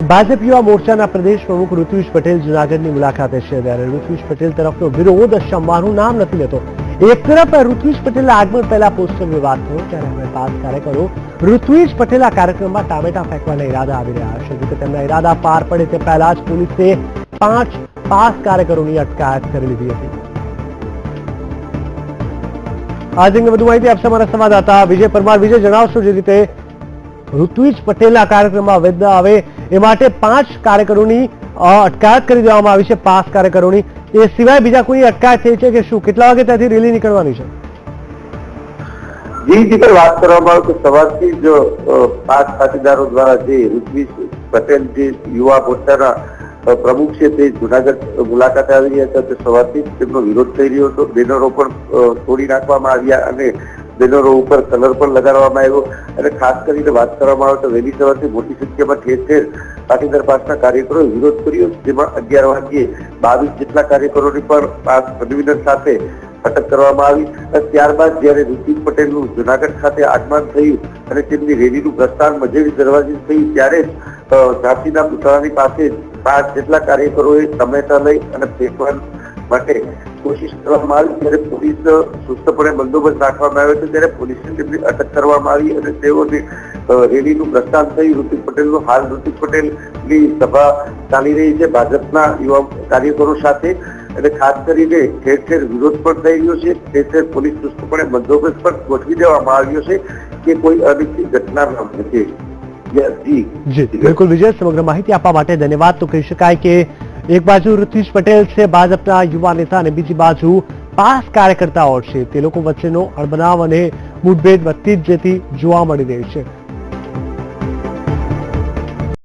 ભાજપ યુવા મોરચાના પ્રદેશ પ્રમુખ ઋત્વિજ પટેલ જૂનાગઢની મુલાકાતે છે ત્યારે ઋત્વિજ પટેલ તરફનો વિરોધ શમવાનું નામ નથી લેતો। એક તરફ ઋત્વિજ પટેલના આગમન પહેલા પોસ્ટર વિવાદ થયો ત્યારે હવે 5 કાર્યકરો ઋત્વિજ પટેલના કાર્યક્રમમાં ટામેટા ફેંકવાના ઈરાદા આવી રહ્યા છે। જોકે તેમના ઈરાદા પાર પડે તે પહેલા જ પોલીસે 5 કાર્યકરોની અટકાયત કરી લીધી હતી। આ અંગે વધુ માહિતી આપશે અમારા સંવાદદાતા વિજય પરમાર। વિજય, જણાવશો જે રીતે ઋત્વિજ પટેલના કાર્યક્રમમાં વેદના આવે એ માટે 5 કાર્યકરોની અટકાયત કરી દેવામાં આવી છે। 5 કાર્યકરોની એ સિવાય બીજા કોઈ અટકાયત થઈ છે કે શું? કેટલા વાગે ત્યાંથી રેલી નીકળવાની છે? જી પર વાત કરવામાં આવે તો સવારથી જ 5 સાથીદારો દ્વારા જે ઋત્વિજ પટેલ જે યુવા મોરચાના પ્રમુખ છે તે જૂનાગઢ મુલાકાતે આવી રહ્યા હતા તે સવારથી તેમનો વિરોધ થઈ રહ્યો હતો। બેનરો પણ તોડી નાખવામાં આવ્યા અને બેનરો ઉપર કલર પણ લગાડવામાં આવ્યો અને ખાસ કરીને વાત કરવામાં આવે તો વહેલી સવારથી મોટી સંખ્યામાં ઠેર ઠેર પાટીદાર પાસના કાર્યકરોએ વિરોધ કર્યો, જેમાં 11 વાગ્યે 22 જેટલા કાર્યકરોની પણ પાસ કન્વીનર સાથે અટક કરવામાં આવી। ત્યારબાદ જયારે ઋત્વિજ પટેલનું જૂનાગઢ ખાતે આગમન થયું અને તેમની રેલીનું પ્રસ્થાન મજેડી દરવાજે થયું ત્યારે ઝાંસીના પુતળાની પાસે 5 જેટલા કાર્યકરોએ ટમેટા લઈ અને ફેંકવા માટે કોશિશ કરવામાં આવી ત્યારે પોલીસ સુસ્તપણે બંદોબસ્ત રાખવામાં આવ્યો હતો ત્યારે પોલીસે તેમની અટક કરવામાં આવી અને તેઓને રેલીનું પ્રસ્થાન થયું। ઋત્વિજ પટેલનો હાલ ઋત્વિજ પટેલની સભા ચાલી રહી છે ભાજપના યુવા કાર્યકરો સાથે અને ખાસ કરીને ઠેર ઠેર વિરોધ પણ થઈ રહ્યો છે। ઠેર ઠેર પોલીસ ચુસ્તપણે બંદોબસ્ત પણ ગોઠવી દેવામાં આવ્યો છે કે કોઈ અનિચ્છનીય ઘટના ન ઘટે। જી બિલકુલ વિજય, સમગ્ર માહિતી આપવા માટે ધન્યવાદ। તો કહી શકાય કે એક બાજુ ઋત્વિજ પટેલ છે ભાજપના યુવા નેતા અને બીજી બાજુ 5 કાર્યકર્તાઓ છે તે લોકો વચ્ચેનો અણબનાવ અને મુઠભેડ વધતી જ જતી જોવા મળી રહી છે।